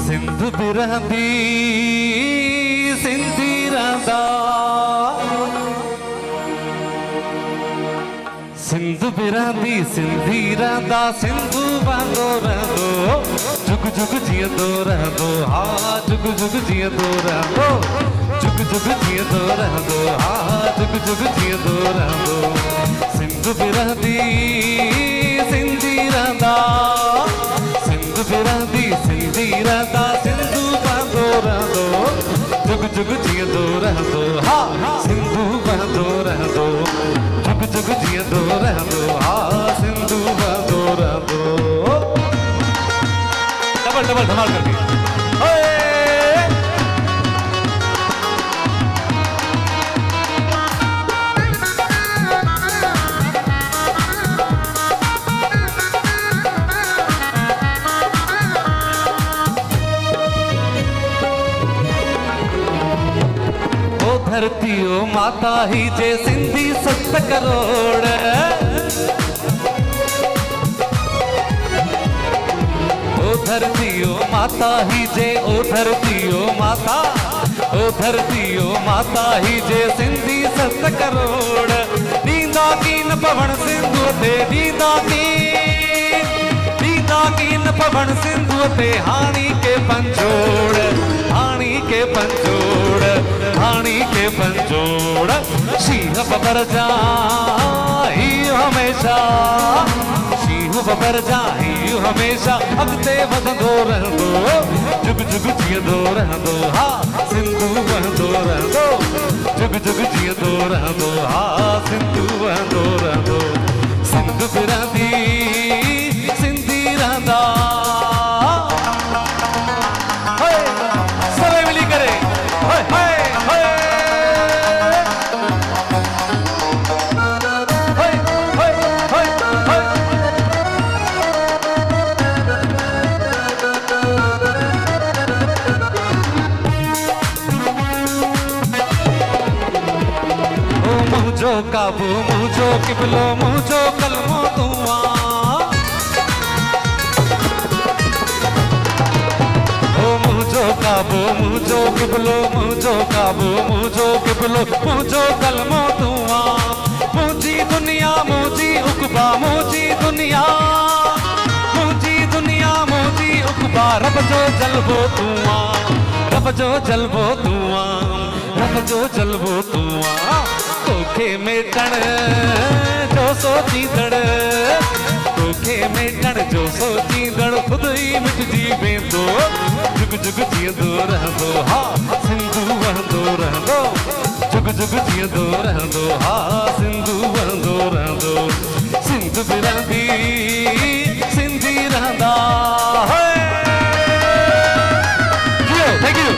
सिंध बिरहंदी सिंधी रहंदा, सिंध बिरहंदी सिंधी रहंदा, सिंधु बहंदो रहंदो, जुग जुग जियंदो रहंदो, हा जुग जुग जियंदो रहंदो, जुग जुग जियंदो रहंदो, हा जुग जुग जियंदो रहंदो। सिंध बिरहंदी सिंधी रहंदा, सिंध बिरहंदी सिंधी रहंदा, सिंधु बहंदो रहंदो, जुग जुग जियंदो रहंदो, हा सिंधु बहंदो रहंदो, जुग जुग जियंदो रहंदो, हा सिंधु बहंदो रहंदो। डबल डबल धमाल करके धरती ओ माता ही जे सिंधी 7 करोड़, ओ धरती ओ माता ही जे, ओ धरती ओ माता, ओ धरती ओ माता ही जे सिंधी 7 करोड़। नींदा की न पवन सिंधु ते, नींदा की न पवन सिंधु ते, हाणी के पंजोड़, हाणी के पंजोड़, हाणी के पंजोड़। शीह बबर जाही हमेशा, शीह बबर जाही हमेशा, अॻिते वधंदो रहंदो, जुग जुग जियंदो रहंदो, हा सिंधु बहंदो रहंदो, जुग जुग जियंदो रहंदो, हा सिंधु बहंदो रहंदो। सिंध बिरहंदी सिंधी रहंदा, सभई मिली करे हाय हाय हाय हाय हाय हाय हाय। ओ मुझो काबू मुझो किबलो मुझो कलमो तुआ, मुझो काबू मुझो किबलो मुझो काबू मुझो किबलो मुझो कलमो तुआ। मुझी दुनिया मुझी उकबा मुझी दुनिया, मुझी दुनिया मुझी उकबा, रब जो जलबो तुआ, रब जो जलबो तुआ, रब जो जलबो तुआ। तोखे मेटण जो सोचींदड़, तोखे मेटण जो सोचींदड़, खुद ही मिटजी वेंदो, जुग जुग जियंदो रहंदो, हा सिंधु बहंदो रहंदो, जुग जुग जियंदो रहंदो, हा सिंधु बहंदो रहंदो। सिंध बिरहंदी सिंधी रहंदा, थैंक यू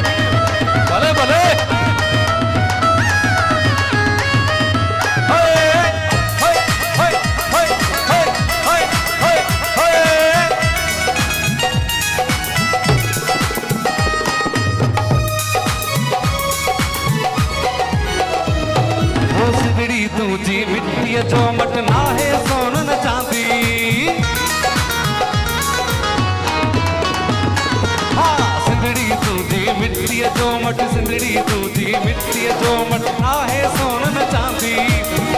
भले भले। तुझी मिट्टी जो मट ना है सोन न चांदी, हाँ सिंधड़ी तुझी मिट्टी जो मट, सिंधड़ी तुझी मिट्टी जो मट ना है सोन न चांदी।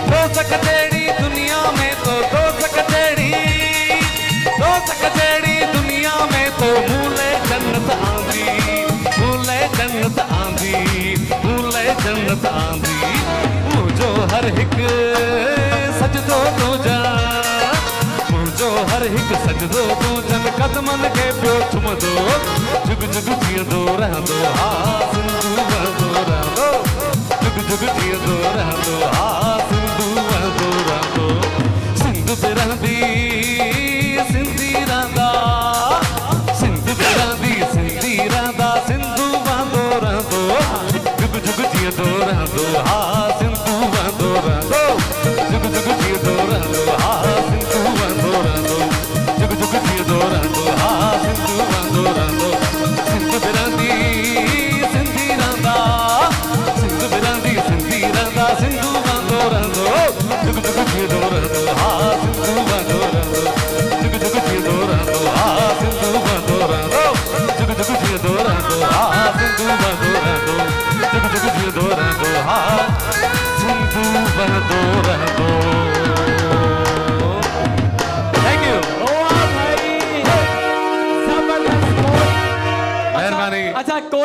दोज़ख जहिड़ी दुनिया में तो दोज़ख जहिड़ी, दोज़ख जहिड़ी दुनिया में तो मूले जन्नत आंदी, मूले जन्नत आंदी, मूले जन्नत आंदी। मुझो हर हिक सजदो तुझा, मुझो हर हिक सजदो तुझन कदमन के पियो चुमदो, जुग जुग जियंदो रहंदो, हा सिंधु बहंदो रहंदो, जुग जुग जियंदो रहंदो, हा सिंधु बहंदो रहंदो। सिंध बिरहंदी सिंधी रहंदा, सिंध बिरहंदी सिंधी रहंदा, सिंधु बहंदो रहंदो, जुग जुग जियंदो रहंदो, हा सिंधु बहंदो रहंदो, जुग जुग जियंदो रहंदो, हा सिंधु बहंदो रहंदो, जुग जुग जियंदो रहंदो, हा सिंधु बहंदो रहंदो। सिंध बिरहंदी सिंधी रहंदा, सिंध बिरहंदी सिंधी रहंदा, सिंधु बहंदो रहंदो, जुग जुग जियंदो अच्छा कोई